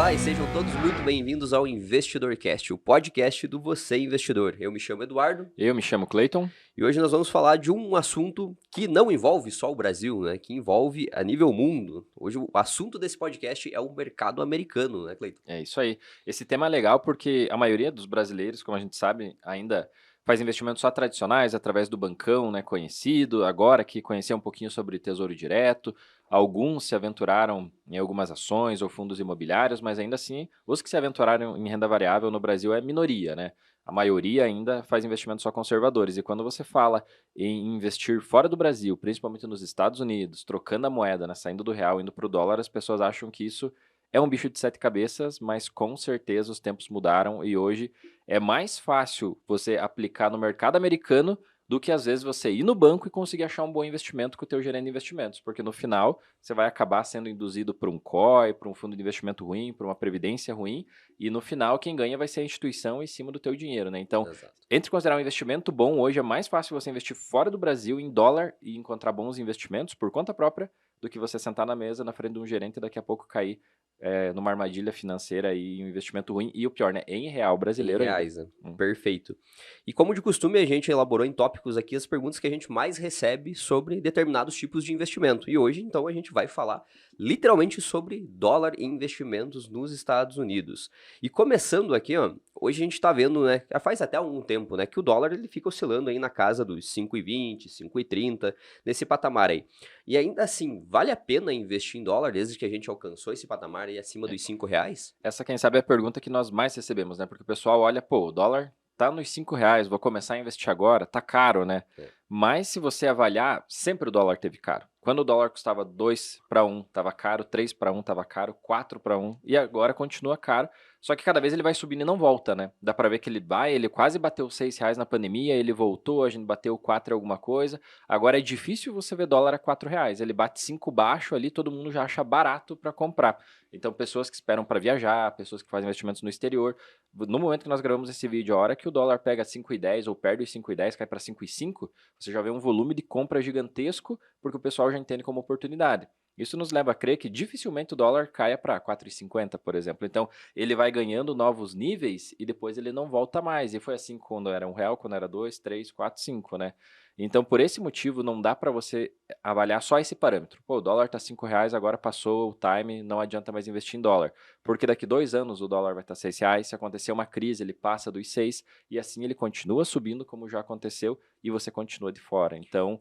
Olá e sejam todos muito bem-vindos ao InvestidorCast, o podcast do Você Investidor. Eu me chamo Eduardo Eu me chamo Clayton. e hoje nós vamos falar de um assunto que não envolve só o Brasil, né? Que envolve a nível mundo. Hoje o assunto desse podcast é o mercado americano, né, Cleiton? É isso aí. Esse tema é legal porque a maioria dos brasileiros, como a gente sabe, ainda faz investimentos só tradicionais através do bancão, né, conhecido. Agora que conhecer um pouquinho sobre Tesouro Direto, alguns se aventuraram em algumas ações ou fundos imobiliários, mas ainda assim, os que se aventuraram em renda variável no Brasil é minoria, né? A maioria ainda faz investimentos só conservadores. E quando você fala em investir fora do Brasil, principalmente nos Estados Unidos, trocando a moeda, né, saindo do real, indo para o dólar, as pessoas acham que isso é um bicho de sete cabeças, mas com certeza os tempos mudaram e hoje é mais fácil você aplicar no mercado americano do que às vezes você ir no banco e conseguir achar um bom investimento com o teu gerente de investimentos, porque no final você vai acabar sendo induzido por um COI, por um fundo de investimento ruim, por uma previdência ruim, e no final quem ganha vai ser a instituição em cima do teu dinheiro, né? Então, Exato. entre considerar um investimento bom, hoje é mais fácil você investir fora do Brasil em dólar e encontrar bons investimentos por conta própria do que você sentar na mesa na frente de um gerente e daqui a pouco cair numa armadilha financeira e um investimento ruim. E o pior, né? Em real Em brasileiro ainda. reais, né? Perfeito. E como de costume, a gente elaborou em tópicos aqui as perguntas que a gente mais recebe sobre determinados tipos de investimento. E hoje, então, a gente vai falar literalmente sobre dólar e investimentos nos Estados Unidos. E começando aqui, ó, hoje a gente está vendo, né, já faz até algum tempo, né, que o dólar ele fica oscilando aí na casa dos 5,20, 5,30, nesse patamar aí. E ainda assim, vale a pena investir em dólar desde que a gente alcançou esse patamar aí acima dos R$ 5? Essa, quem sabe, é a pergunta que nós mais recebemos, né? Porque o pessoal olha, pô, o dólar tá nos R$ 5, vou começar a investir agora, tá caro, né? É, Mas se você avaliar, sempre o dólar teve caro. Quando o dólar custava 2 para 1, tava caro, 3 para 1 tava caro, 4 para 1 e agora continua caro. Só que cada vez ele vai subindo e não volta, né? Dá para ver que ele quase bateu R$ 6 na pandemia, ele voltou, a gente bateu 4 e alguma coisa. Agora é difícil você ver dólar a R$ 4. Ele bate 5 baixo ali, todo mundo já acha barato para comprar. Então, pessoas que esperam para viajar, pessoas que fazem investimentos no exterior. No momento que nós gravamos esse vídeo, a hora que o dólar pega 5,10 ou perde os 5,10, cai para 5,5, você já vê um volume de compra gigantesco, porque o pessoal já entende como oportunidade. Isso nos leva a crer que dificilmente o dólar caia para 4,50, por exemplo. Então, ele vai ganhando novos níveis e depois ele não volta mais. E foi assim quando era R$ 1, quando era 2, 3, 4, 5, né? Então, por esse motivo, não dá para você avaliar só esse parâmetro. Pô, o dólar está R$ 5, agora passou o time, não adianta mais investir em dólar. Porque daqui 2 anos o dólar vai estar R$ 6, se acontecer uma crise ele passa dos 6 e assim ele continua subindo como já aconteceu e você continua de fora. Então,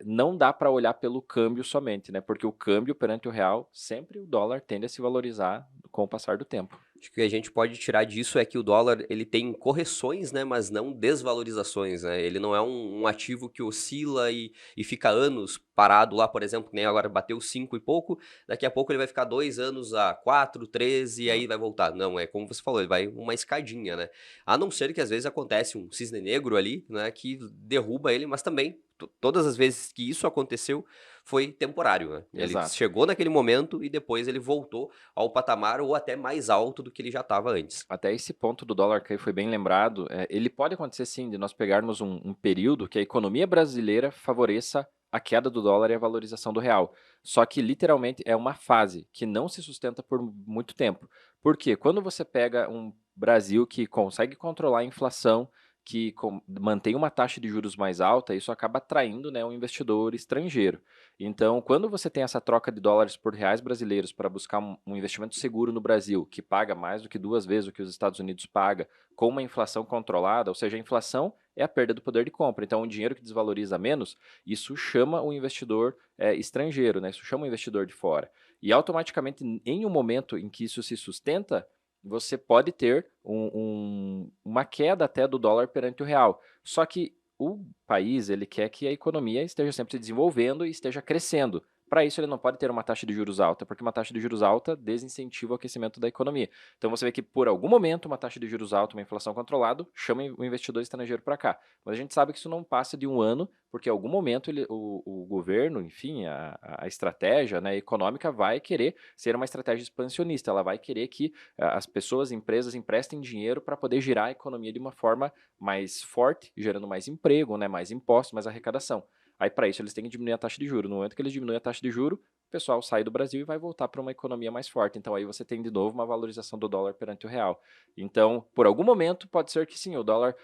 não dá para olhar pelo câmbio somente, né? Porque o câmbio perante o real, sempre o dólar tende a se valorizar com o passar do tempo. acho que o que a gente pode tirar disso é que o dólar ele tem correções, né, mas não desvalorizações, né? Ele não é um ativo que oscila e fica anos parado lá, por exemplo, que nem agora bateu 5 e pouco, daqui a pouco ele vai ficar 2 anos a 4, 13 e Não. aí vai voltar. Não, é como você falou, ele vai uma escadinha, né? A não ser que às vezes acontece um cisne negro ali, né, que derruba ele, mas também todas as vezes que isso aconteceu foi temporário, né? Ele Exato. chegou naquele momento e depois ele voltou ao patamar ou até mais alto do que ele já estava antes. Até esse ponto do dólar cair foi bem lembrado. Ele pode acontecer sim, de nós pegarmos um período que a economia brasileira favoreça a queda do dólar e a valorização do real. Só que literalmente é uma fase que não se sustenta por muito tempo. Por quê? Quando você pega um Brasil que consegue controlar a inflação, que mantém uma taxa de juros mais alta, isso acaba atraindo, né, um investidor estrangeiro. Então, quando você tem essa troca de dólares por reais brasileiros para buscar um investimento seguro no Brasil, que paga mais do que 2 vezes o que os Estados Unidos paga, com uma inflação controlada, ou seja, a inflação é a perda do poder de compra. Então, o dinheiro que desvaloriza menos, isso chama o investidor estrangeiro, né? Isso chama o investidor de fora. E automaticamente, em um momento em que isso se sustenta, você pode ter uma queda até do dólar perante o real. Só que o país ele quer que a economia esteja sempre se desenvolvendo e esteja crescendo. Para isso, ele não pode ter uma taxa de juros alta, porque uma taxa de juros alta desincentiva o aquecimento da economia. Então, você vê que, por algum momento, uma taxa de juros alta, uma inflação controlada, chama o investidor estrangeiro para cá. Mas a gente sabe que isso não passa de um ano, porque em algum momento o governo, enfim, a estratégia, né, econômica vai querer ser uma estratégia expansionista. Ela vai querer que as pessoas, empresas emprestem dinheiro para poder girar a economia de uma forma mais forte, gerando mais emprego, né, mais impostos, mais arrecadação. Aí, para isso, eles têm que diminuir a taxa de juros. No momento que eles diminuem a taxa de juros, pessoal sai do Brasil e vai voltar para uma economia mais forte. Então aí você tem de novo uma valorização do dólar perante o real. Então, por algum momento, pode ser que sim, o dólar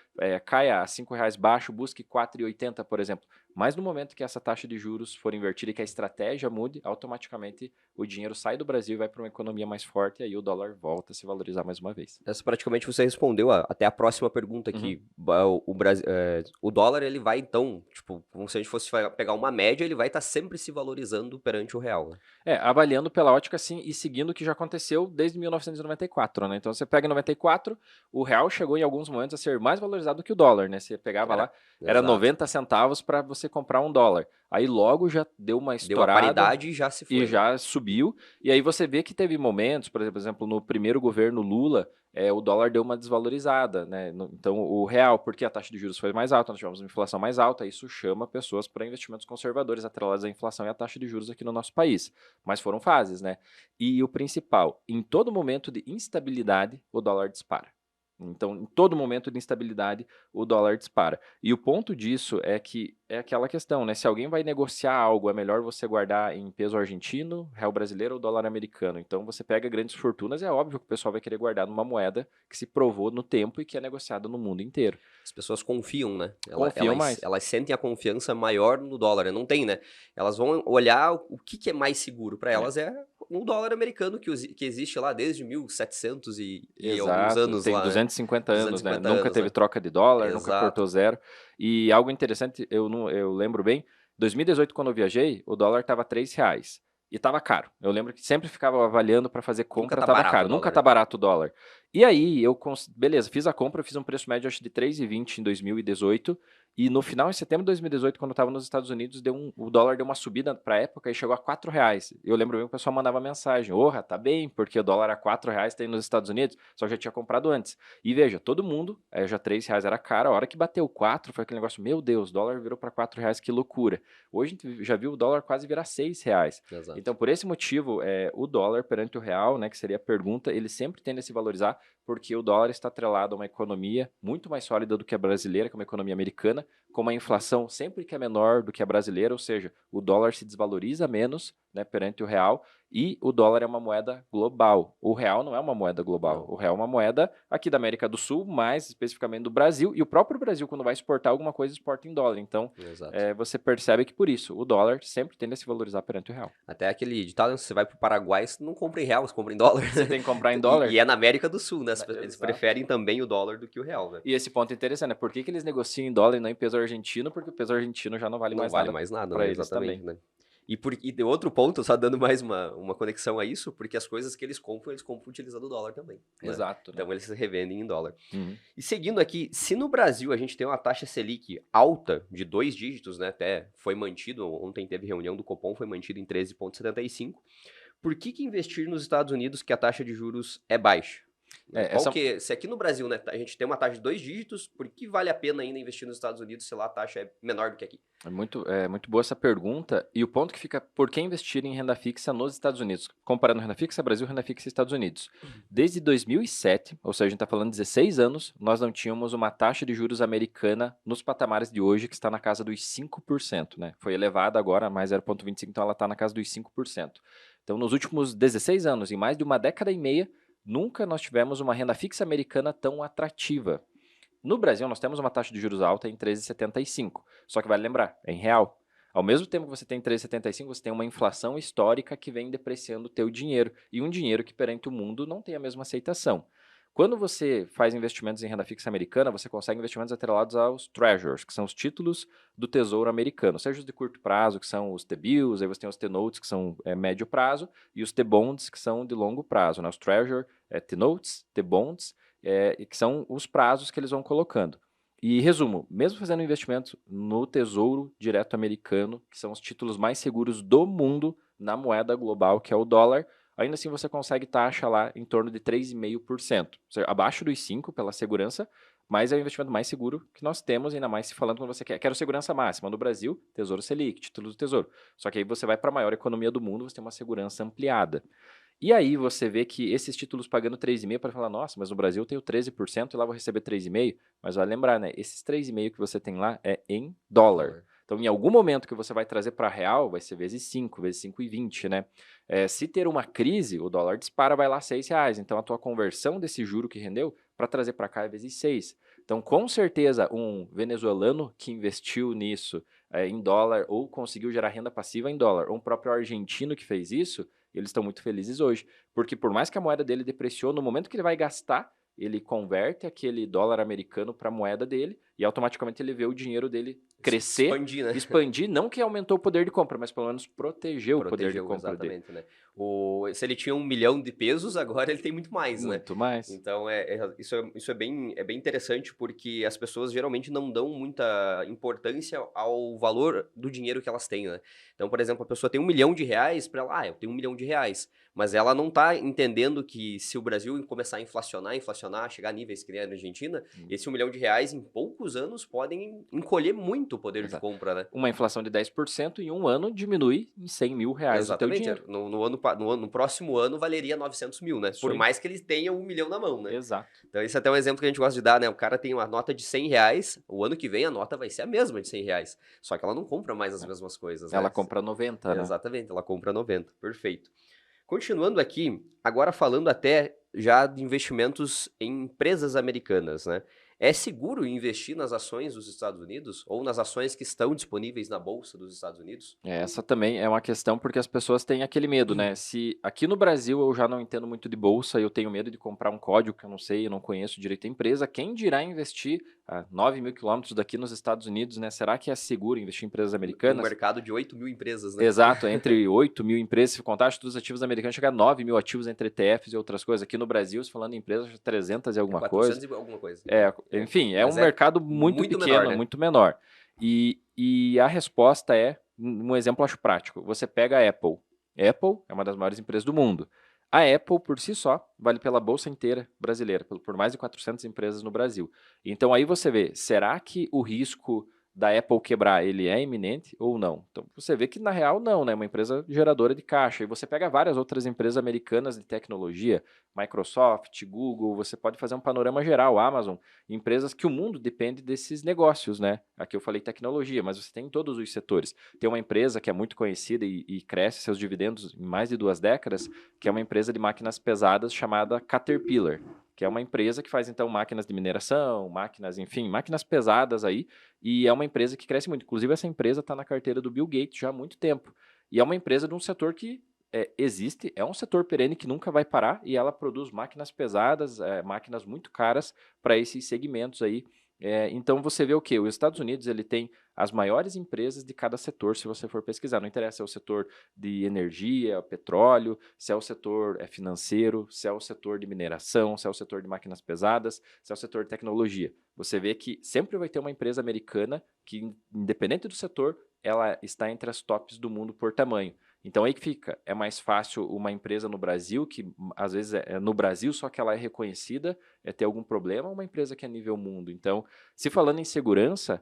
caia a R$ 5 baixo, busque 4,80, por exemplo. Mas no momento que essa taxa de juros for invertida e que a estratégia mude, automaticamente o dinheiro sai do Brasil e vai para uma economia mais forte e aí o dólar volta a se valorizar mais uma vez. Essa praticamente você respondeu até a próxima pergunta Uhum. aqui. O dólar, ele vai então, tipo, como se a gente fosse pegar uma média, ele vai estar sempre se valorizando perante o real, né? Avaliando pela ótica, sim, e seguindo o que já aconteceu desde 1994, né? Então, você pega em 94, o real chegou em alguns momentos a ser mais valorizado que o dólar, né? Você pegava lá, era Exato. 90 centavos para você comprar um dólar. Aí logo já deu uma Deu a estourada paridade e já se e foi, né? já subiu. E aí você vê que teve momentos, por exemplo, no primeiro governo Lula, o dólar deu uma desvalorizada, né? Então, o real, porque a taxa de juros foi mais alta, nós tivemos uma inflação mais alta, isso chama pessoas para investimentos conservadores atrelados à inflação e à taxa de juros aqui no nosso país. Mas foram fases, né? E o principal, em todo momento de instabilidade, o dólar dispara. Então, em todo momento de instabilidade, o dólar dispara. E o ponto disso é que é aquela questão, né? Se alguém vai negociar algo, é melhor você guardar em peso argentino, real brasileiro ou dólar americano. Então, você pega grandes fortunas, é óbvio que o pessoal vai querer guardar numa moeda que se provou no tempo e que é negociada no mundo inteiro. As pessoas confiam, né? Confiam mais. Elas sentem a confiança maior no dólar, né? Não tem, né? Elas vão olhar o que é mais seguro para É. elas é um dólar americano que existe lá desde 1700 e alguns Exato, anos tem lá, né? 250 anos, né? 250 Nunca anos, teve né? troca de dólar, nunca Exato. cortou zero. E algo interessante, eu lembro bem, 2018, quando eu viajei, o dólar estava R$ 3 e estava caro. Eu lembro que sempre ficava avaliando para fazer Nunca compra, tá estava barato o caro. Nunca dólar, tá né? barato o dólar. E aí, beleza, fiz a compra, fiz um preço médio acho de 3,20 em 2018. E no final, em setembro de 2018, quando eu estava nos Estados Unidos, o dólar deu uma subida para a época e chegou a R$ 4. Eu lembro bem que o pessoal mandava mensagem: Orra, tá bem, porque o dólar a R$ 4 tem nos Estados Unidos, só que eu já tinha comprado antes. E veja, todo mundo, já R$ 3 era caro, a hora que bateu 4, foi aquele negócio, meu Deus, o dólar virou para R$ 4, que loucura. Hoje a gente já viu o dólar quase virar R$ 6. Exato. Então, por esse motivo, o dólar perante o real, né, que seria a pergunta, ele sempre tende a se valorizar, porque o dólar está atrelado a uma economia muito mais sólida do que a brasileira, que é uma economia americana, com uma inflação sempre que é menor do que a brasileira, ou seja, o dólar se desvaloriza menos, né, perante o real, e o dólar é uma moeda global. O real não é uma moeda global. Não. O real é uma moeda aqui da América do Sul, mais especificamente do Brasil, e o próprio Brasil, quando vai exportar alguma coisa, exporta em dólar. Então, Exato. você percebe que por isso, o dólar sempre tende a se valorizar perante o real. Até aquele ditado, né, você vai pro Paraguai, você não compra em real, você compra em dólar. Você tem que comprar em E, dólar. e é na América do Sul, né? Eles Exato. preferem também o dólar do que o real, né? E esse ponto é interessante, né? Por que eles negociam em dólar e não em peso argentino? Porque o peso argentino já não vale Não mais vale nada mais nada, para né? eles também. Exatamente, né? E tem outro ponto, só dando mais uma conexão a isso, porque as coisas que eles compram utilizando o dólar também, né? Exato, né? Então eles se revendem em dólar. Uhum. E seguindo aqui, se no Brasil a gente tem uma taxa Selic alta, de 2 dígitos, né? Até foi mantido, ontem teve reunião do Copom, foi mantido em 13,75. Por que investir nos Estados Unidos que a taxa de juros é baixa? Se aqui no Brasil, né, a gente tem uma taxa de 2 dígitos, por que vale a pena ainda investir nos Estados Unidos se lá a taxa é menor do que aqui? É muito boa essa pergunta. E o ponto que fica, por que investir em renda fixa nos Estados Unidos? Comparando renda fixa Brasil, renda fixa Estados Unidos. Desde 2007, ou seja, a gente está falando 16 anos, nós não tínhamos uma taxa de juros americana nos patamares de hoje, que está na casa dos 5%, né? Foi elevada agora, mais 0,25%, então ela está na casa dos 5%. Então, nos últimos 16 anos, em mais de uma década e meia, nunca nós tivemos uma renda fixa americana tão atrativa. No Brasil, nós temos uma taxa de juros alta em 13,75, só que vale lembrar, é em real. Ao mesmo tempo que você tem 13,75, você tem uma inflação histórica que vem depreciando o teu dinheiro, e um dinheiro que perante o mundo não tem a mesma aceitação. Quando você faz investimentos em renda fixa americana, você consegue investimentos atrelados aos treasuries, que são os títulos do tesouro americano, seja os de curto prazo, que são os T-bills, aí você tem os T-notes, que são médio prazo, e os T-bonds, que são de longo prazo, né? Os treasury, T-notes, T-bonds, que são os prazos que eles vão colocando. E resumo, mesmo fazendo investimento no Tesouro Direto Americano, que são os títulos mais seguros do mundo na moeda global, que é o dólar, ainda assim você consegue taxa lá em torno de 3,5%. Ou seja, abaixo dos 5% pela segurança, mas é o investimento mais seguro que nós temos, ainda mais se falando quando você quer segurança máxima. No Brasil, Tesouro Selic, título do Tesouro. Só que aí você vai para a maior economia do mundo, você tem uma segurança ampliada. E aí você vê que esses títulos pagando 3,5% para falar, nossa, mas no Brasil eu tenho 13% e lá vou receber 3,5%. Mas vai lembrar, né? Esses 3,5% que você tem lá é em dólar. Então, em algum momento que você vai trazer para real, vai ser vezes 5, vezes 5,20, né? Se ter uma crise, o dólar dispara, vai lá R$ 6. Então, a tua conversão desse juro que rendeu para trazer para cá é vezes 6. Então, com certeza, um venezuelano que investiu nisso em dólar ou conseguiu gerar renda passiva em dólar, ou um próprio argentino que fez isso, eles estão muito felizes hoje. Porque por mais que a moeda dele depreciou, no momento que ele vai gastar, ele converte aquele dólar americano para a moeda dele e automaticamente ele vê o dinheiro dele crescer, Expandir, né? expandir, não que aumentou o poder de compra, mas pelo menos protegeu o poder de Protegeu, compra dele. exatamente, né? Se ele tinha 1 milhão de pesos, agora ele tem muito mais, né? Muito mais. Então, isso é bem interessante, porque as pessoas geralmente não dão muita importância ao valor do dinheiro que elas têm, né? Então, por exemplo, a pessoa tem R$ 1 milhão, para ela, eu tenho R$ 1 milhão, mas ela não tá entendendo que se o Brasil começar a inflacionar, chegar a níveis que nem a Argentina, esse R$ 1 milhão em poucos anos podem encolher muito o poder de Exato. compra, né? Uma inflação de 10% em um ano diminui em R$ 100 mil o teu Exatamente. dinheiro. No próximo ano valeria 900 mil, né? Isso Por aí. mais que ele tenha 1 milhão na mão, né? Exato. Então, esse é até um exemplo que a gente gosta de dar, né? O cara tem uma nota de R$ 100, o ano que vem a nota vai ser a mesma de R$ 100. Só que ela não compra mais as mesmas coisas, né? Ela compra 90, né? Exatamente, ela compra 90. Perfeito. Continuando aqui, agora falando até já de investimentos em empresas americanas, né? É seguro investir nas ações dos Estados Unidos ou nas ações que estão disponíveis na Bolsa dos Estados Unidos? Essa também é uma questão porque as pessoas têm aquele medo, né? Se aqui no Brasil eu já não entendo muito de bolsa, eu tenho medo de comprar um código que eu não sei, eu não conheço direito a empresa, quem dirá investir a 9 mil quilômetros daqui nos Estados Unidos, né? Será que é seguro investir em empresas Um americanas? mercado de 8 mil empresas, né? Exato, entre 8 mil empresas, se contar todos os ativos americanos, chega a 9 mil ativos entre ETFs e outras coisas. Aqui no Brasil, se falando em empresas, 300 e alguma 400 coisa. e alguma coisa. Enfim, é um Mas é mercado muito muito pequeno, menor, né? muito menor. E a resposta é, um exemplo acho prático, você pega a Apple. Apple é uma das maiores empresas do mundo. A Apple, por si só, vale pela bolsa inteira brasileira, por mais de 400 empresas no Brasil. Então aí você vê, será que o risco da Apple quebrar, ele é iminente ou não? Então você vê que na real não, né? É uma empresa geradora de caixa. E você pega várias outras empresas americanas de tecnologia, Microsoft, Google, você pode fazer um panorama geral, Amazon, empresas que o mundo depende desses negócios, né? Aqui eu falei tecnologia, mas você tem em todos os setores. Tem uma empresa que é muito conhecida e cresce seus dividendos em mais de 2 décadas, que é uma empresa de máquinas pesadas chamada Caterpillar, que é uma empresa que faz então máquinas de mineração, máquinas pesadas aí, e é uma empresa que cresce muito. Inclusive essa empresa está na carteira do Bill Gates já há muito tempo. E é uma empresa de um setor que existe, é um setor perene que nunca vai parar e ela produz máquinas pesadas, máquinas muito caras para esses segmentos aí. Então você vê o que? Os Estados Unidos ele tem as maiores empresas de cada setor, se você for pesquisar. Não interessa se é o setor de energia, petróleo, se é o setor financeiro, se é o setor de mineração, se é o setor de máquinas pesadas, se é o setor de tecnologia. Você vê que sempre vai ter uma empresa americana que, independente do setor, ela está entre as tops do mundo por tamanho. Então aí que fica, é mais fácil uma empresa no Brasil, que às vezes é no Brasil, só que ela é reconhecida, ter algum problema, ou uma empresa que é nível mundo. Então, se falando em segurança,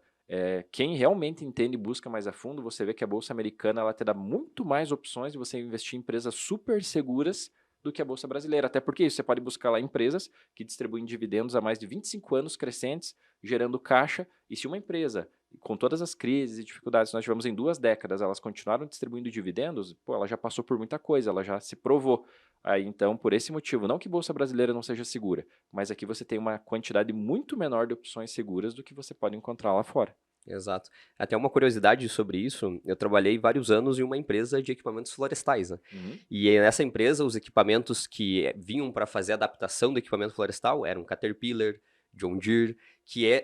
quem realmente entende e busca mais a fundo, você vê que a Bolsa Americana ela te dá muito mais opções de você investir em empresas super seguras do que a Bolsa Brasileira. Até porque você pode buscar lá empresas que distribuem dividendos há mais de 25 anos crescentes, gerando caixa, e se uma empresa com todas as crises e dificuldades que nós tivemos em 2 décadas, elas continuaram distribuindo dividendos, ela já passou por muita coisa, ela já se provou. Aí, então, por esse motivo, não que Bolsa Brasileira não seja segura, mas aqui você tem uma quantidade muito menor de opções seguras do que você pode encontrar lá fora. Exato. Até uma curiosidade sobre isso, eu trabalhei vários anos em uma empresa de equipamentos florestais, né? E nessa empresa, os equipamentos que vinham para fazer a adaptação do equipamento florestal eram Caterpillar, John Deere,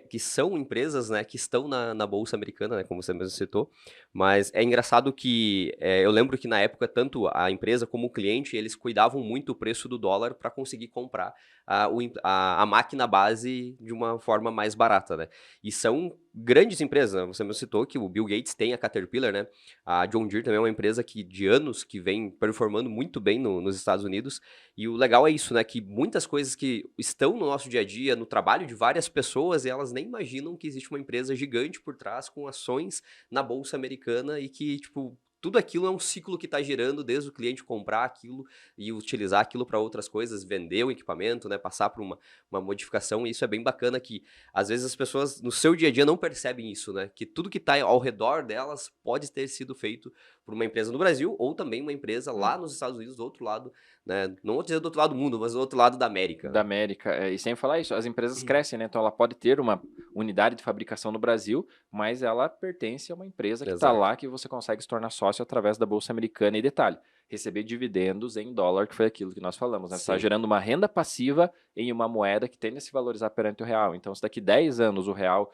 que são empresas, né, que estão na Bolsa Americana, né, como você mesmo citou. Mas é engraçado que eu lembro que na época, tanto a empresa como o cliente, eles cuidavam muito o preço do dólar para conseguir comprar a máquina base de uma forma mais barata, né? E são grandes empresas, né? Você me citou que o Bill Gates tem a Caterpillar, né? A John Deere também é uma empresa que de anos que vem performando muito bem nos Estados Unidos. E o legal é isso, né? Que muitas coisas que estão no nosso dia a dia, no trabalho de várias pessoas, elas nem imaginam que existe uma empresa gigante por trás com ações na Bolsa Americana e que, tipo, tudo aquilo é um ciclo que está girando desde o cliente comprar aquilo e utilizar aquilo para outras coisas, vender o equipamento, né, passar por uma modificação, e isso é bem bacana que às vezes as pessoas no seu dia a dia não percebem isso, né, que tudo que está ao redor delas pode ter sido feito por uma empresa no Brasil ou também uma empresa lá nos Estados Unidos, do outro lado, né, não vou dizer do outro lado do mundo, mas do outro lado da América, Da né. América. E sem falar isso, as empresas crescem, né? Então ela pode ter uma unidade de fabricação no Brasil, mas ela pertence a uma empresa que está Exato. lá, que você consegue se tornar sócio através da Bolsa Americana. E detalhe, receber dividendos em dólar, que foi aquilo que nós falamos, né? Você está Sim. gerando uma renda passiva em uma moeda que tende a se valorizar perante o real. Então, se daqui 10 anos o real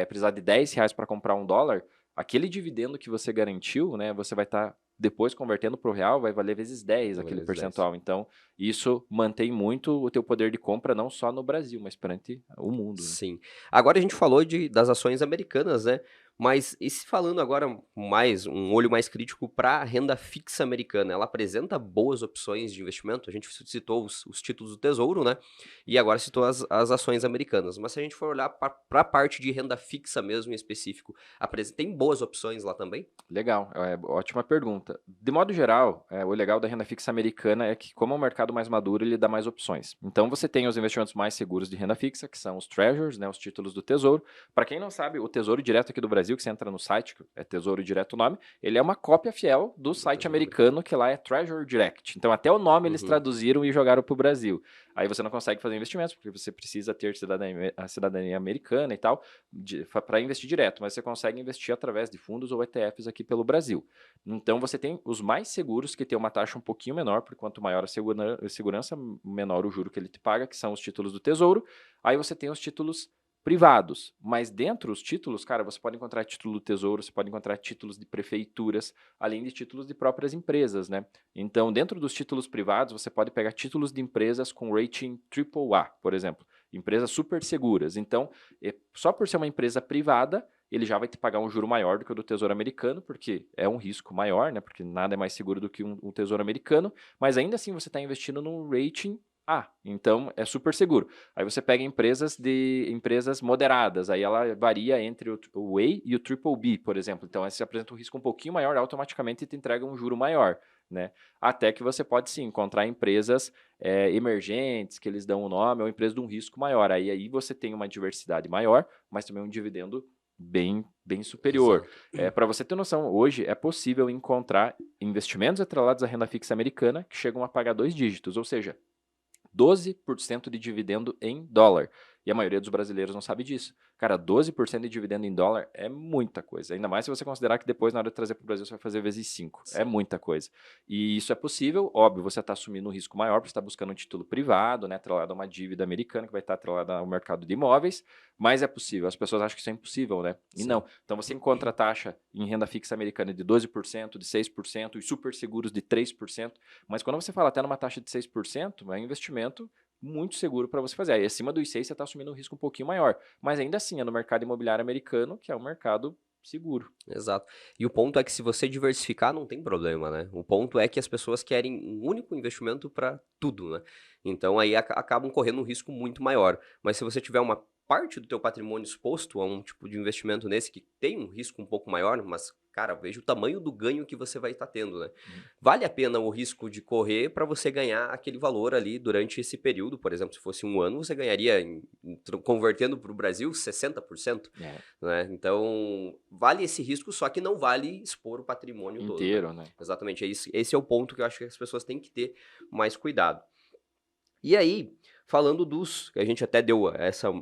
precisar de R$ 10 para comprar um dólar, aquele dividendo que você garantiu, né? Você vai estar depois convertendo para o real, vai valer vezes 10 Valeu aquele vezes 10. percentual. Então, isso mantém muito o teu poder de compra, não só no Brasil, mas perante o mundo, né? Sim. Agora a gente falou das ações americanas, né? Mas e se falando agora mais, um olho mais crítico para a renda fixa americana, ela apresenta boas opções de investimento? A gente citou os títulos do Tesouro, né? E agora citou as ações americanas. Mas se a gente for olhar para a parte de renda fixa mesmo em específico, tem boas opções lá também? Legal, ótima pergunta. De modo geral, o legal da renda fixa americana é que, como é um mercado mais maduro, ele dá mais opções. Então, você tem os investimentos mais seguros de renda fixa, que são os Treasuries, né, os títulos do Tesouro. Para quem não sabe, o Tesouro Direto aqui do Brasil, que você entra no site, que é Tesouro Direto o nome, ele é uma cópia fiel do Do site Tesouro americano. americano, que lá é Treasury Direct. Então, até o nome eles Uhum. traduziram e jogaram para o Brasil. Aí você não consegue fazer investimentos, porque você precisa ter a cidadania americana e tal, para investir direto, mas você consegue investir através de fundos ou ETFs aqui pelo Brasil. Então você tem os mais seguros, que tem uma taxa um pouquinho menor, porque quanto maior a segurança, menor o juro que ele te paga, que são os títulos do Tesouro. Aí você tem os títulos privados, mas dentro dos títulos, cara, você pode encontrar título do Tesouro, você pode encontrar títulos de prefeituras, além de títulos de próprias empresas, né? Então, dentro dos títulos privados, você pode pegar títulos de empresas com rating AAA, por exemplo, empresas super seguras. Então, só por ser uma empresa privada, ele já vai te pagar um juro maior do que o do Tesouro Americano, porque é um risco maior, né? Porque nada é mais seguro do que um Tesouro Americano, mas ainda assim você está investindo num rating A, então é super seguro. Aí você pega empresas moderadas, aí ela varia entre o A e o Triple B, por exemplo. Então, aí você apresenta um risco um pouquinho maior, automaticamente te entrega um juro maior, né? Até que você pode sim encontrar empresas emergentes, que eles dão o nome, ou empresas de um risco maior. Aí você tem uma diversidade maior, mas também um dividendo bem superior. Exato. Para você ter noção, hoje é possível encontrar investimentos atrelados à renda fixa americana que chegam a pagar 2 dígitos, ou seja, 12% de dividendo em dólar. E a maioria dos brasileiros não sabe disso. Cara, 12% de dividendo em dólar é muita coisa. Ainda mais se você considerar que depois, na hora de trazer para o Brasil, você vai fazer vezes 5. É Sim. muita coisa. E isso é possível, óbvio, você está assumindo um risco maior, porque você está buscando um título privado, né, atrelado a uma dívida americana, que vai estar atrelada ao mercado de imóveis, mas é possível. As pessoas acham que isso é impossível, né? E Sim. não. Então você encontra taxa em renda fixa americana de 12%, de 6%, e super seguros de 3%. Mas quando você fala até numa taxa de 6%, é um investimento muito seguro para você fazer. Aí acima dos 6 você está assumindo um risco um pouquinho maior. Mas ainda assim, é no mercado imobiliário americano, que é um mercado seguro. Exato. E o ponto é que se você diversificar, não tem problema, né? O ponto é que as pessoas querem um único investimento para tudo, né? Então aí acabam correndo um risco muito maior. Mas se você tiver uma parte do teu patrimônio exposto a um tipo de investimento nesse que tem um risco um pouco maior, mas, cara, veja o tamanho do ganho que você vai estar tendo, né? Uhum. Vale a pena o risco de correr para você ganhar aquele valor ali durante esse período. Por exemplo, se fosse um ano, você ganharia, convertendo para o Brasil, 60%. É, Né, então, vale esse risco, só que não vale expor o patrimônio todo, né. inteiro, né? Exatamente, esse é o ponto que eu acho que as pessoas têm que ter mais cuidado. E aí, falando que a gente até deu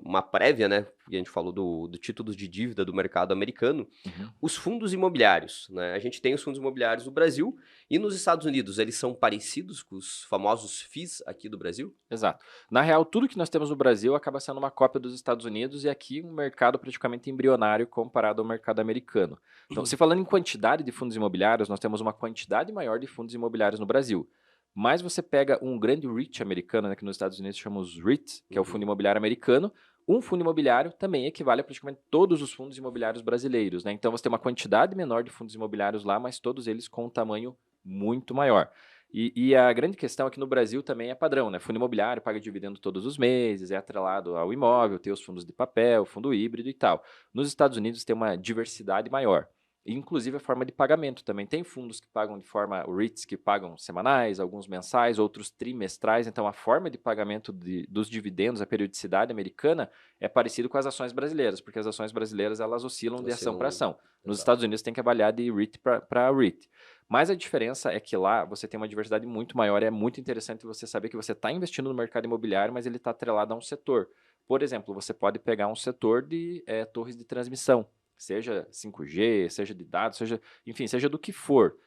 uma prévia, né, que a gente falou do títulos de dívida do mercado americano, Uhum. os fundos imobiliários, né, a gente tem os fundos imobiliários no Brasil e nos Estados Unidos, eles são parecidos com os famosos FIIs aqui do Brasil? Exato. Na real, tudo que nós temos no Brasil acaba sendo uma cópia dos Estados Unidos e aqui um mercado praticamente embrionário comparado ao mercado americano. Então, se falando em quantidade de fundos imobiliários, nós temos uma quantidade maior de fundos imobiliários no Brasil. Mas você pega um grande REIT americano, né, que nos Estados Unidos chamamos REIT, que é o Fundo Uhum, Imobiliário Americano. Um fundo imobiliário também equivale a praticamente todos os fundos imobiliários brasileiros, né? Então você tem uma quantidade menor de fundos imobiliários lá, mas todos eles com um tamanho muito maior. E a grande questão é que no Brasil também é padrão, né? Fundo imobiliário paga dividendo todos os meses, é atrelado ao imóvel, tem os fundos de papel, fundo híbrido e tal. Nos Estados Unidos tem uma diversidade maior. Inclusive a forma de pagamento também. Tem fundos que pagam de forma REITs, que pagam semanais, alguns mensais, outros trimestrais. Então a forma de pagamento dos dividendos, a periodicidade americana, é parecido com as ações brasileiras, porque as ações brasileiras elas oscilam de ação para ação. Nos Exato. Estados Unidos tem que avaliar de REIT para REIT. Mas a diferença é que lá você tem uma diversidade muito maior e é muito interessante você saber que você está investindo no mercado imobiliário, mas ele está atrelado a um setor. Por exemplo, você pode pegar um setor de torres de transmissão, seja 5G, seja de dados, seja, enfim, seja do que for.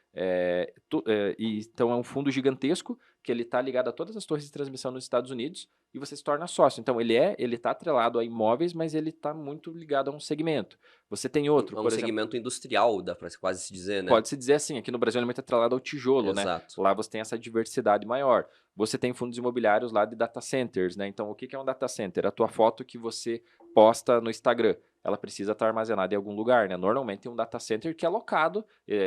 Então é um fundo gigantesco que ele está ligado a todas as torres de transmissão nos Estados Unidos e você se torna sócio. Então ele está atrelado a imóveis, mas ele está muito ligado a um segmento. Você tem outro, É um por exemplo. segmento industrial, dá para quase se dizer, né? Pode-se dizer assim, aqui no Brasil ele é muito atrelado ao tijolo, né? Exato. Lá você tem essa diversidade maior. Você tem fundos imobiliários lá de data centers, né? Então, o que é um data center? A tua foto que você posta no Instagram, ela precisa estar armazenada em algum lugar, né? Normalmente tem um data center que é alocado,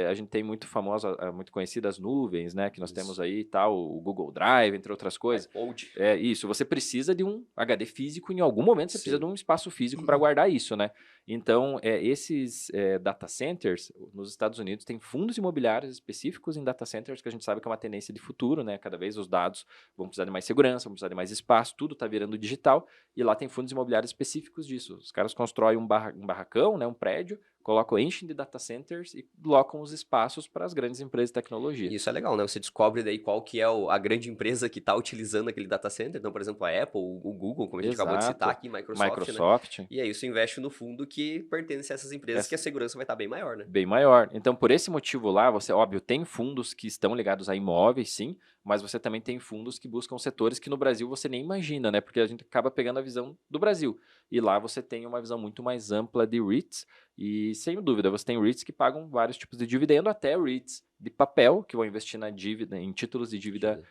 a gente tem muito famosa, muito conhecidas nuvens, né? Que nós temos aí e tal, o Google Drive, entre outras coisas. iCloud. Isso, você precisa de um HD físico, em algum momento você precisa de um espaço físico para guardar isso, né? Então, esses data centers, nos Estados Unidos, tem fundos imobiliários específicos em data centers, que a gente sabe que é uma tendência de futuro, né? Cada vez os dados vão precisar de mais segurança, vão precisar de mais espaço, tudo está virando digital, e lá tem fundos imobiliários específicos disso. Os caras constroem um barracão, né, um prédio, colocam, enchem de data centers e locam os espaços para as grandes empresas de tecnologia. Isso é legal, né? Você descobre daí qual que é a grande empresa que está utilizando aquele data center. Então, por exemplo, a Apple, o Google, como a gente acabou de citar aqui, Microsoft, né? E aí você investe no fundo que pertence a essas empresas que a segurança vai estar bem maior, né? Bem maior. Então, por esse motivo lá, você, óbvio, tem fundos que estão ligados a imóveis, sim, mas você também tem fundos que buscam setores que no Brasil você nem imagina, né? Porque a gente acaba pegando a visão do Brasil. E lá você tem uma visão muito mais ampla de REITs, e sem dúvida, você tem REITs que pagam vários tipos de dividendo, até REITs de papel, que vão investir na dívida, em títulos de dívida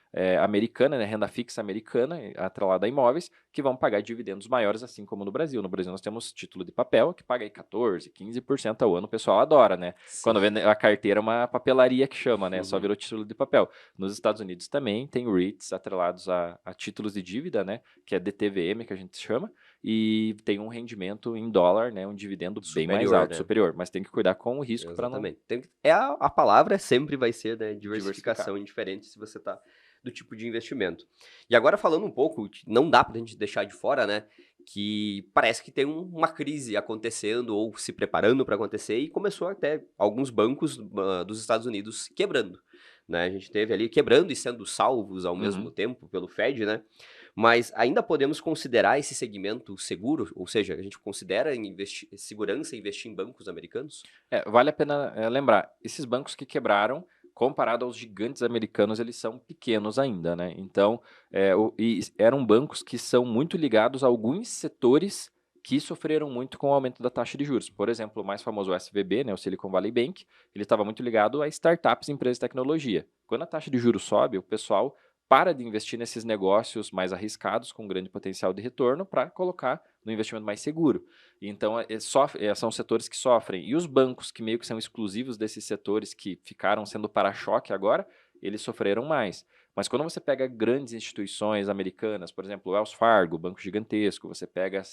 americana, né, renda fixa americana, atrelada a imóveis, que vão pagar dividendos maiores, assim como no Brasil. No Brasil nós temos título de papel, que paga aí 14%, 15% ao ano, o pessoal adora, né? Sim. Quando vê a carteira é uma papelaria que chama, né? Só virou título de papel. Nos Estados Unidos também tem REITs atrelados a títulos de dívida, né? Que é DTVM, que a gente chama, e tem um rendimento em dólar, né? Um dividendo bem mais alto, né? superior, mas tem que cuidar com o risco para não... A palavra sempre vai ser, né, diversificação indiferente se você tá do tipo de investimento. E agora falando um pouco, não dá pra gente deixar de fora, né, que parece que tem uma crise acontecendo ou se preparando para acontecer e começou até alguns bancos dos Estados Unidos quebrando, né? A gente teve ali quebrando e sendo salvos ao mesmo tempo pelo Fed, né? Mas ainda podemos considerar esse segmento seguro? Ou seja, a gente considera segurança investir em bancos americanos? Vale a pena lembrar, esses bancos que quebraram, comparado aos gigantes americanos, eles são pequenos ainda, né? Então, eram bancos que são muito ligados a alguns setores que sofreram muito com o aumento da taxa de juros. Por exemplo, o mais famoso, o SVB, né, o Silicon Valley Bank, ele estava muito ligado a startups e empresas de tecnologia. Quando a taxa de juros sobe, o pessoal para de investir nesses negócios mais arriscados, com grande potencial de retorno, para colocar no investimento mais seguro. Então, são setores que sofrem. E os bancos, que meio que são exclusivos desses setores, que ficaram sendo para-choque agora, eles sofreram mais. Mas quando você pega grandes instituições americanas, por exemplo, o Wells Fargo, banco gigantesco, você pega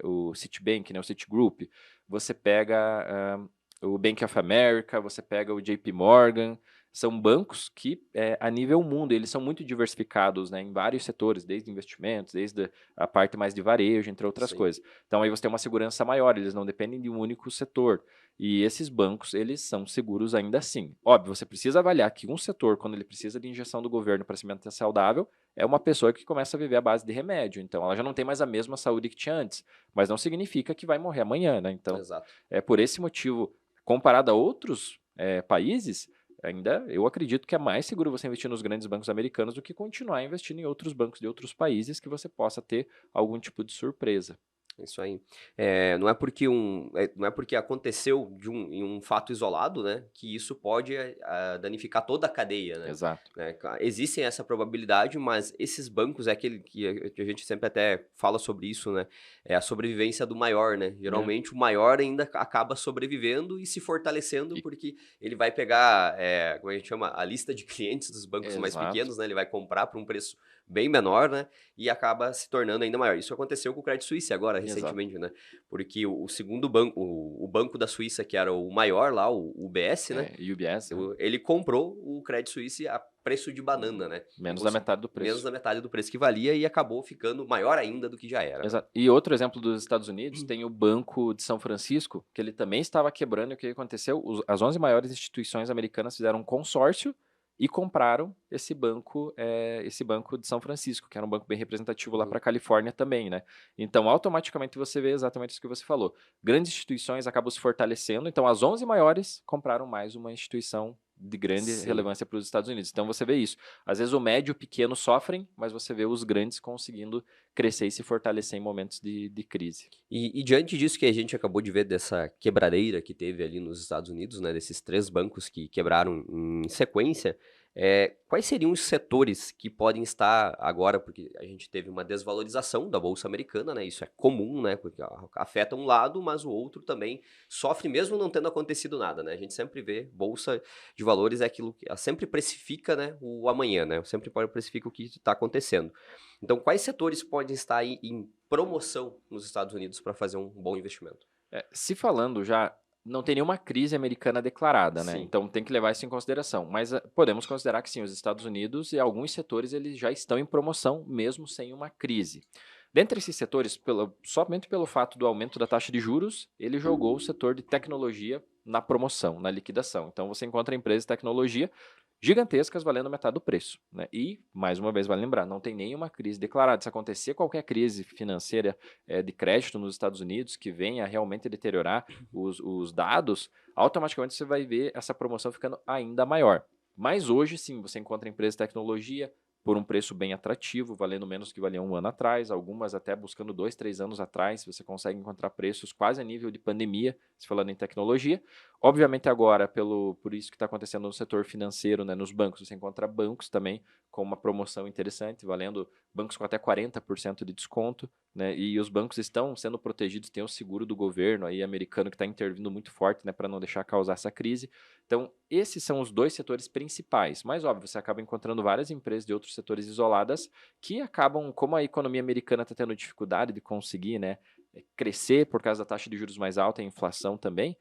o Citibank, né, o Citigroup, você pega o Bank of America, você pega o JP Morgan, são bancos que, a nível mundo, eles são muito diversificados, né, em vários setores, desde investimentos, desde a parte mais de varejo, entre outras coisas. Então, aí você tem uma segurança maior, eles não dependem de um único setor. E esses bancos, eles são seguros ainda assim. Óbvio, você precisa avaliar que um setor, quando ele precisa de injeção do governo para se manter saudável, é uma pessoa que começa a viver à base de remédio. Então, ela já não tem mais a mesma saúde que tinha antes, mas não significa que vai morrer amanhã, né? Então, por esse motivo, comparado a outros países, ainda eu acredito que é mais seguro você investir nos grandes bancos americanos do que continuar investindo em outros bancos de outros países que você possa ter algum tipo de surpresa. Isso aí. Não é porque aconteceu em um fato isolado, né, que isso pode danificar toda a cadeia, né? Exato. Existem essa probabilidade, mas esses bancos é aquele que a gente sempre até fala sobre isso, né? É a sobrevivência do maior, né? Geralmente o maior ainda acaba sobrevivendo e se fortalecendo porque ele vai pegar, como a gente chama, a lista de clientes dos bancos mais pequenos, né? Ele vai comprar por um preço bem menor, né? E acaba se tornando ainda maior. Isso aconteceu com o Credit Suisse agora, Exato. recentemente, né? Porque o segundo banco, o banco da Suíça, que era o maior lá, o UBS, né? UBS, Ele comprou o Credit Suisse a preço de banana, né? E menos da metade do menos preço. da metade do preço que valia e acabou ficando maior ainda do que já era, né? Exato. E outro exemplo dos Estados Unidos tem o Banco de São Francisco, que ele também estava quebrando. E o que aconteceu? As 11 maiores instituições americanas fizeram um consórcio e compraram esse banco de São Francisco, que era um banco bem representativo lá Uhum. para a Califórnia também, né? Então, automaticamente você vê exatamente isso que você falou. Grandes instituições acabam se fortalecendo. Então, as 11 maiores compraram mais uma instituição de grande Sim. relevância para os Estados Unidos. Então, você vê isso. Às vezes o médio e o pequeno sofrem, mas você vê os grandes conseguindo crescer e se fortalecer em momentos de crise. E diante disso que a gente acabou de ver dessa quebradeira que teve ali nos Estados Unidos, né, desses 3 bancos que quebraram em sequência, quais seriam os setores que podem estar agora, porque a gente teve uma desvalorização da bolsa americana, né, isso é comum, né, porque afeta um lado, mas o outro também sofre mesmo não tendo acontecido nada, né, a gente sempre vê bolsa de valores é aquilo que ela sempre precifica, né, o amanhã, né, sempre precifica o que está acontecendo. Então, quais setores podem estar aí em promoção nos Estados Unidos para fazer um bom investimento? Se falando já, não tem nenhuma crise americana declarada, né? Sim. Então tem que levar isso em consideração. Mas podemos considerar que sim, os Estados Unidos e alguns setores eles já estão em promoção, mesmo sem uma crise. Dentre esses setores, somente pelo fato do aumento da taxa de juros, ele jogou o setor de tecnologia na promoção, na liquidação. Então você encontra empresas de tecnologia gigantescas valendo metade do preço, né? E, mais uma vez, vale lembrar, não tem nenhuma crise declarada. Se acontecer qualquer crise financeira de crédito nos Estados Unidos que venha realmente deteriorar os dados, automaticamente você vai ver essa promoção ficando ainda maior. Mas hoje, sim, você encontra empresas de tecnologia por um preço bem atrativo, valendo menos do que valia um ano atrás, algumas até buscando 2, 3 anos atrás, você consegue encontrar preços quase a nível de pandemia, se falando em tecnologia. Obviamente agora, por isso que está acontecendo no setor financeiro, né, nos bancos, você encontra bancos também com uma promoção interessante, valendo bancos com até 40% de desconto, né, e os bancos estão sendo protegidos, tem o seguro do governo aí americano que está intervindo muito forte, né, para não deixar causar essa crise. Então, esses são os 2 setores principais, mas óbvio, você acaba encontrando várias empresas de outros setores isoladas que acabam, como a economia americana está tendo dificuldade de conseguir, né, crescer por causa da taxa de juros mais alta e inflação também,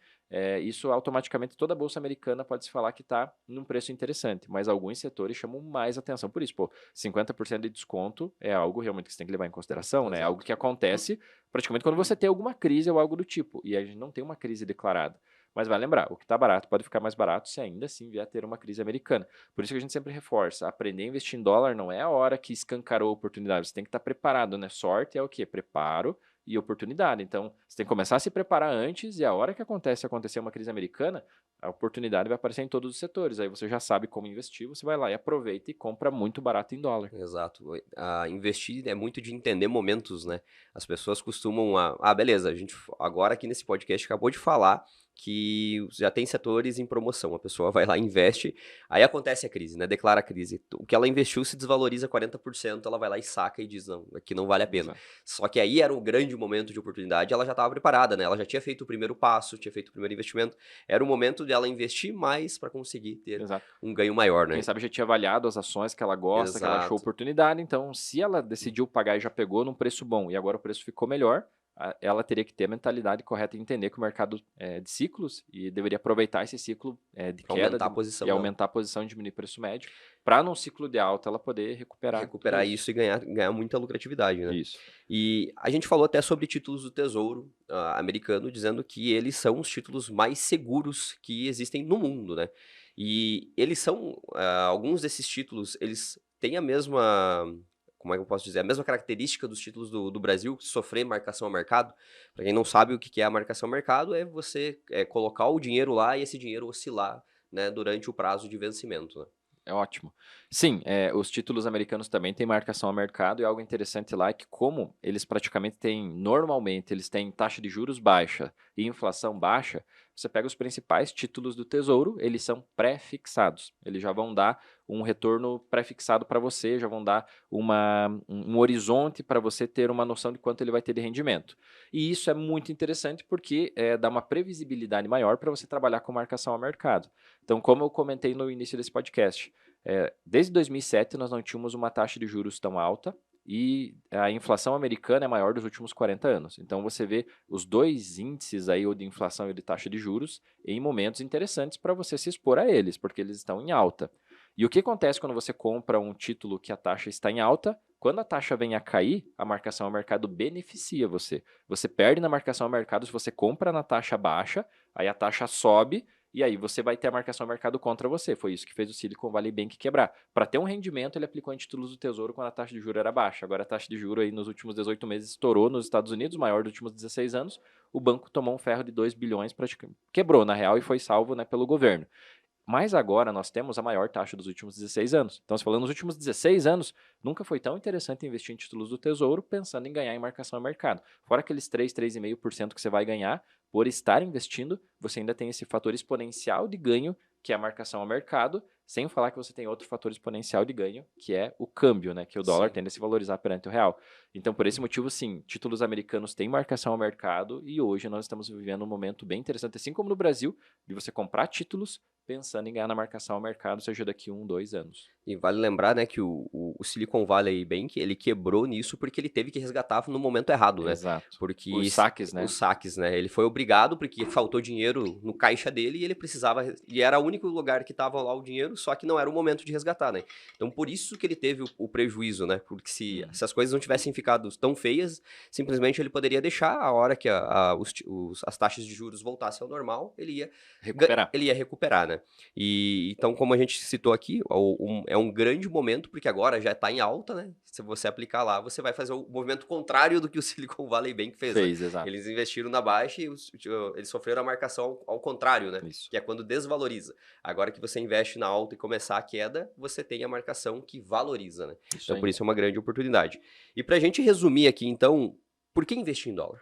isso automaticamente toda a bolsa americana pode se falar que está num preço interessante, mas alguns setores chamam mais atenção por isso. Pô, 50% de desconto é algo realmente que você tem que levar em consideração, né? É algo Exato. que acontece praticamente quando você tem alguma crise ou algo do tipo, e a gente não tem uma crise declarada. Mas vai lembrar, o que está barato pode ficar mais barato se ainda assim vier a ter uma crise americana. Por isso que a gente sempre reforça, aprender a investir em dólar não é a hora que escancarou a oportunidade, você tem que estar preparado, né? Sorte é o quê? Preparo e oportunidade. Então, você tem que começar a se preparar antes e a hora que acontecer uma crise americana, a oportunidade vai aparecer em todos os setores. Aí você já sabe como investir, você vai lá e aproveita e compra muito barato em dólar. Exato. Investir é muito de entender momentos, né? As pessoas costumam. Beleza, a gente agora aqui nesse podcast acabou de falar que já tem setores em promoção. A pessoa vai lá, investe, aí acontece a crise, né? Declara a crise. O que ela investiu se desvaloriza 40%, ela vai lá e saca e diz: não, aqui não vale a pena. Exato. Só que aí era um grande momento de oportunidade, ela já estava preparada, né? Ela já tinha feito o primeiro passo, tinha feito o primeiro investimento. Era o momento dela investir mais para conseguir ter Exato. um ganho maior, Quem né? sabe já tinha avaliado as ações que ela gosta, que ela achou Exato. oportunidade. Então, se ela decidiu pagar e já pegou num preço bom e agora o preço ficou melhor, ela teria que ter a mentalidade correta e entender que o mercado é de ciclos e deveria aproveitar esse ciclo de Pra queda aumentar a posição e dela. aumentar a posição e diminuir o preço médio, para num ciclo de alta ela poder recuperar tudo Recuperar isso. isso e ganhar muita lucratividade, né. Isso. E a gente falou até sobre títulos do Tesouro, americano, dizendo que eles são os títulos mais seguros que existem no mundo, né. E eles são, alguns desses títulos, eles têm a mesma, como é que eu posso dizer, a mesma característica dos títulos do Brasil, sofrer marcação a mercado. Para quem não sabe o que que é a marcação a mercado, é você, colocar o dinheiro lá e esse dinheiro oscilar, né, durante o prazo de vencimento, né. É ótimo. Sim, os títulos americanos também têm marcação a mercado e algo interessante lá é que como eles praticamente normalmente eles têm taxa de juros baixa e inflação baixa, você pega os principais títulos do Tesouro, eles são pré-fixados. Eles já vão dar um retorno pré-fixado para você, já vão dar um horizonte para você ter uma noção de quanto ele vai ter de rendimento. E isso é muito interessante porque dá uma previsibilidade maior para você trabalhar com marcação a mercado. Então, como eu comentei no início desse podcast, desde 2007 nós não tínhamos uma taxa de juros tão alta e a inflação americana é maior dos últimos 40 anos. Então você vê os dois índices aí, o de inflação e o de taxa de juros, em momentos interessantes para você se expor a eles, porque eles estão em alta. E o que acontece quando você compra um título que a taxa está em alta? Quando a taxa vem a cair, a marcação ao mercado beneficia você. Você perde na marcação ao mercado se você compra na taxa baixa, aí a taxa sobe, e aí você vai ter a marcação ao mercado contra você. Foi isso que fez o Silicon Valley Bank quebrar. Para ter um rendimento, ele aplicou em títulos do Tesouro quando a taxa de juros era baixa. Agora a taxa de juros aí nos últimos 18 meses estourou nos Estados Unidos, maior dos últimos 16 anos. O banco tomou um ferro de 2 bilhões, praticamente quebrou na real e foi salvo, né, pelo governo. Mas agora nós temos a maior taxa dos últimos 16 anos. Então, se falando nos últimos 16 anos, nunca foi tão interessante investir em títulos do Tesouro pensando em ganhar em marcação ao mercado. Fora aqueles 3,5% que você vai ganhar, por estar investindo, você ainda tem esse fator exponencial de ganho, que é a marcação ao mercado, sem falar que você tem outro fator exponencial de ganho, que é o câmbio, né? Que o dólar Sim. tende a se valorizar perante o real. Então, por esse motivo, sim, títulos americanos têm marcação ao mercado e hoje nós estamos vivendo um momento bem interessante, assim como no Brasil, de você comprar títulos pensando em ganhar na marcação ao mercado, seja daqui 1, 2 anos. E vale lembrar, né, que o Silicon Valley Bank, ele quebrou nisso porque ele teve que resgatar no momento errado, né? Exato. Porque Os saques, né? os saques, né? Ele foi obrigado porque faltou dinheiro no caixa dele e ele precisava, e era o único lugar que tava lá o dinheiro, só que não era o momento de resgatar, né? Então por isso que ele teve o prejuízo, né? Porque se as coisas não tivessem ficado tão feias, simplesmente ele poderia deixar a hora que as taxas de juros voltassem ao normal, Recuperar. ele ia recuperar, né? E então, como a gente citou aqui, é um grande momento, porque agora já está em alta, né? Se você aplicar lá, você vai fazer o movimento contrário do que o Silicon Valley Bank fez, né? Fez, exato. Eles investiram na baixa e eles sofreram a marcação ao contrário, né? Isso. Que é quando desvaloriza. Agora que você investe na alta e começar a queda, você tem a marcação que valoriza, né? Isso Então, aí. por isso é uma grande oportunidade. E para a gente resumir aqui, então, por que investir em dólar?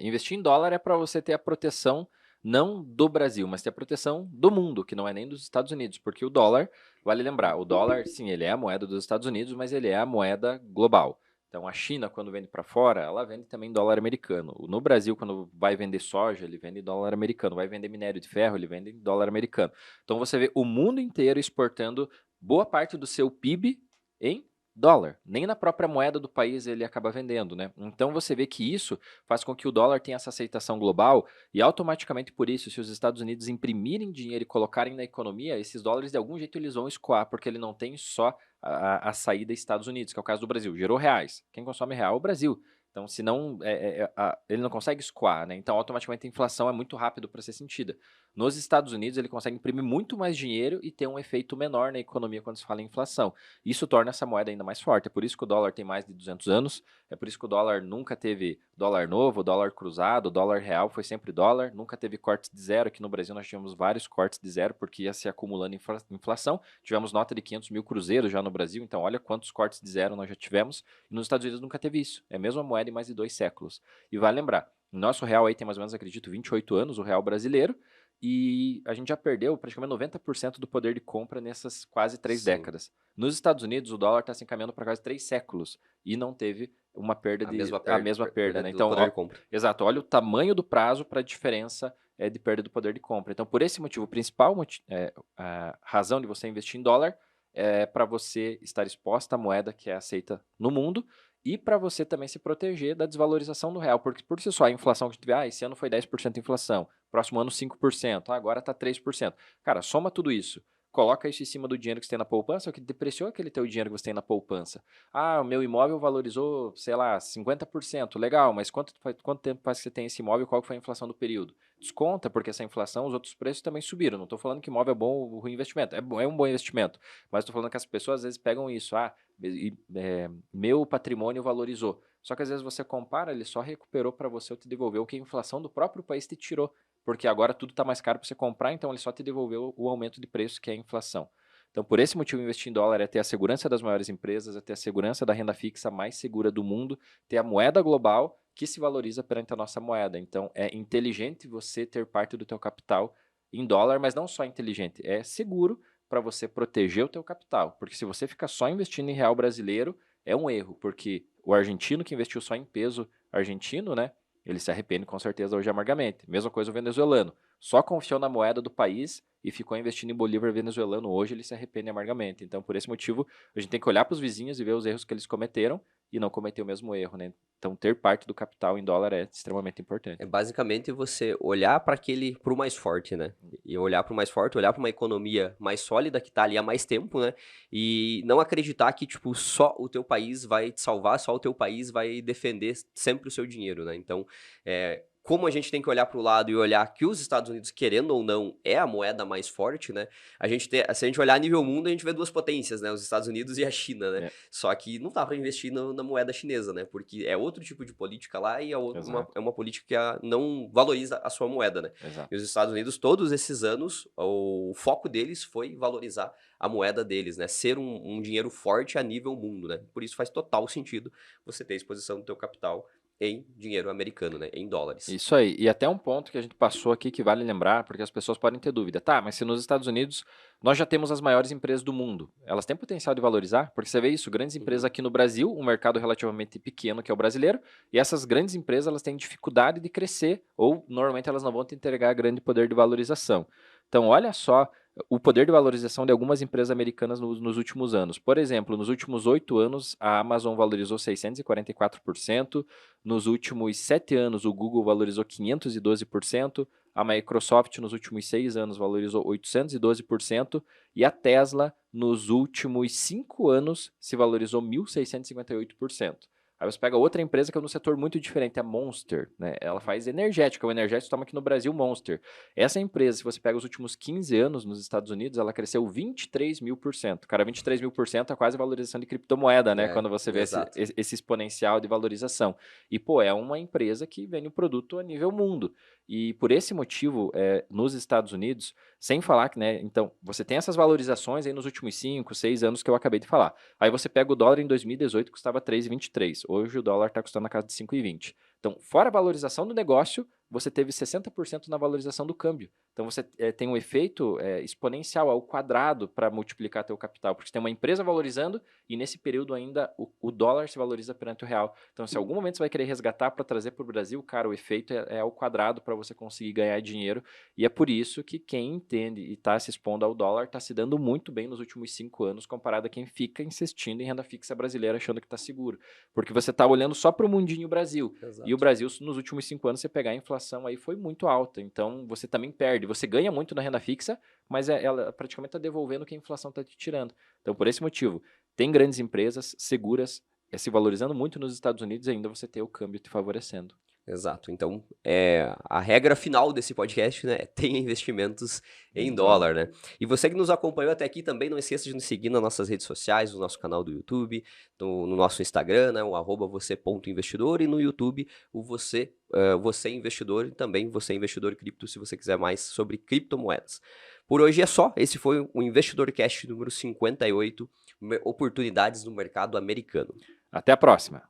Investir em dólar é para você ter a proteção não do Brasil, mas ter a proteção do mundo, que não é nem dos Estados Unidos, porque o dólar, vale lembrar, o dólar, sim, ele é a moeda dos Estados Unidos, mas ele é a moeda global. Então, a China, quando vende para fora, ela vende também em dólar americano. No Brasil, quando vai vender soja, ele vende em dólar americano. Vai vender minério de ferro, ele vende em dólar americano. Então, você vê o mundo inteiro exportando boa parte do seu PIB em dólar. Nem na própria moeda do país ele acaba vendendo, né? Então você vê que isso faz com que o dólar tenha essa aceitação global e automaticamente por isso, se os Estados Unidos imprimirem dinheiro e colocarem na economia, esses dólares de algum jeito eles vão escoar, porque ele não tem só a saída Estados Unidos, que é o caso do Brasil. Gerou reais. Quem consome real é o Brasil. Então, se não, ele não consegue escoar, né? Então, automaticamente a inflação é muito rápido para ser sentida. Nos Estados Unidos, ele consegue imprimir muito mais dinheiro e ter um efeito menor na economia quando se fala em inflação. Isso torna essa moeda ainda mais forte. É por isso que o dólar tem mais de 200 anos, é por isso que o dólar nunca teve dólar novo, dólar cruzado, dólar real foi sempre dólar, nunca teve cortes de zero. Aqui no Brasil nós tivemos vários cortes de zero porque ia se acumulando inflação. Tivemos nota de 500 mil cruzeiros já no Brasil, então olha quantos cortes de zero nós já tivemos. E nos Estados Unidos nunca teve isso. É a mesma moeda em mais de 2 séculos. E vale lembrar, o nosso real aí tem mais ou menos, acredito, 28 anos, o real brasileiro, e a gente já perdeu praticamente 90% do poder de compra nessas quase 3 Sim. décadas. Nos Estados Unidos, o dólar está se encaminhando para quase 3 séculos e não teve uma perda A a mesma perda, né? do Então, poder de compra. exato, olha o tamanho do prazo para a diferença de perda do poder de compra. Então, por esse motivo, a razão de você investir em dólar é para você estar exposta à moeda que é aceita no mundo e para você também se proteger da desvalorização do real, porque por si só a inflação que a gente vê, esse ano foi 10% de inflação, próximo ano 5%, agora está 3%. Cara, soma tudo isso, coloca isso em cima do dinheiro que você tem na poupança, o que depreciou aquele teu dinheiro que você tem na poupança. Ah, o meu imóvel valorizou, sei lá, 50%, legal, mas quanto tempo faz que você tem esse imóvel e qual foi a inflação do período? Desconta, porque essa inflação, os outros preços também subiram. Não estou falando que imóvel é bom ou ruim investimento, é um bom investimento, mas estou falando que as pessoas às vezes pegam isso, meu patrimônio valorizou. Só que às vezes você compara, ele só recuperou para você ou te devolveu o que a inflação do próprio país te tirou, porque agora tudo está mais caro para você comprar, então ele só te devolveu o aumento de preço que é a inflação. Então, por esse motivo, investir em dólar é ter a segurança das maiores empresas, é ter a segurança da renda fixa mais segura do mundo, ter a moeda global que se valoriza perante a nossa moeda. Então, é inteligente você ter parte do teu capital em dólar, mas não só inteligente, é seguro para você proteger o teu capital. Porque se você ficar só investindo em real brasileiro, é um erro, porque o argentino que investiu só em peso argentino, né? Ele se arrepende com certeza hoje amargamente. Mesma coisa o venezuelano. Só confiou na moeda do país e ficou investindo em bolívar venezuelano. Hoje ele se arrepende amargamente. Então, por esse motivo, a gente tem que olhar para os vizinhos e ver os erros que eles cometeram e não cometer o mesmo erro, né? Então, ter parte do capital em dólar é extremamente importante. É basicamente você olhar para o mais forte, né? E olhar para o mais forte, olhar para uma economia mais sólida que está ali há mais tempo, né? E não acreditar que, tipo, só o teu país vai te salvar, só o teu país vai defender sempre o seu dinheiro, né? Então, como a gente tem que olhar para o lado e olhar que os Estados Unidos, querendo ou não, é a moeda mais forte, né? Se a gente olhar a nível mundo, a gente vê duas potências, né? Os Estados Unidos e a China, né? É, Só que não dá para investir na moeda chinesa, né? Porque é outro tipo de política lá e exato, é uma política que não valoriza a sua moeda, né? E exato. os Estados Unidos, todos esses anos, o foco deles foi valorizar a moeda deles, né? Ser um dinheiro forte a nível mundo, né? Por isso faz total sentido você ter exposição do teu capital em dinheiro americano, né? Em dólares. Isso aí. E até um ponto que a gente passou aqui que vale lembrar, porque as pessoas podem ter dúvida. Tá, mas se nos Estados Unidos nós já temos as maiores empresas do mundo, elas têm potencial de valorizar? Porque você vê isso, grandes empresas Uhum. aqui no Brasil, um mercado relativamente pequeno que é o brasileiro, e essas grandes empresas elas têm dificuldade de crescer, ou normalmente elas não vão te entregar grande poder de valorização. Então, olha só o poder de valorização de algumas empresas americanas nos últimos anos. Por exemplo, nos últimos 8 anos, a Amazon valorizou 644%, nos últimos 7 anos, o Google valorizou 512%, a Microsoft nos últimos 6 anos valorizou 812%, e a Tesla nos últimos 5 anos se valorizou 1.658%. Aí você pega outra empresa que é no setor muito diferente, a Monster, né? Ela faz energética, o energético toma aqui no Brasil Monster. Essa empresa, se você pega os últimos 15 anos nos Estados Unidos, ela cresceu 23.000%. Cara, 23.000% é quase a valorização de criptomoeda, né? É, Quando você vê exato. esse exponencial de valorização. E, pô, é uma empresa que vende um produto a nível mundo. E por esse motivo, nos Estados Unidos, sem falar que, né? Então, você tem essas valorizações aí nos últimos 5, 6 anos que eu acabei de falar. Aí você pega o dólar em 2018, custava 3,23. Hoje o dólar está custando na casa de 5,20. Então, fora a valorização do negócio, você teve 60% na valorização do câmbio. Então, você tem um efeito exponencial ao quadrado para multiplicar teu capital, porque você tem uma empresa valorizando e nesse período ainda o dólar se valoriza perante o real. Então, se em algum momento você vai querer resgatar para trazer para o Brasil, cara, o efeito é ao quadrado para você conseguir ganhar dinheiro. E é por isso que quem entende e está se expondo ao dólar está se dando muito bem nos últimos 5 anos, comparado a quem fica insistindo em renda fixa brasileira achando que está seguro. Porque você está olhando só para o mundinho Brasil. E o Exato. Brasil, nos últimos 5 anos, você pegar a inflação aí foi muito alta. Então, você também perde. Você ganha muito na renda fixa, mas ela praticamente está devolvendo o que a inflação está te tirando. Então, por esse motivo, tem grandes empresas seguras se valorizando muito nos Estados Unidos e ainda você ter o câmbio te favorecendo. Exato. Então, a regra final desse podcast, né, é tenha investimentos em Em dólar, dólar. né? E você que nos acompanhou até aqui também, não esqueça de nos seguir nas nossas redes sociais, no nosso canal do YouTube, no nosso Instagram, né, o @você.investidor, e no YouTube, você investidor, e também você investidor cripto, se você quiser mais sobre criptomoedas. Por hoje é só. Esse foi o Investidor Cast número 58, oportunidades no mercado americano. Até a próxima!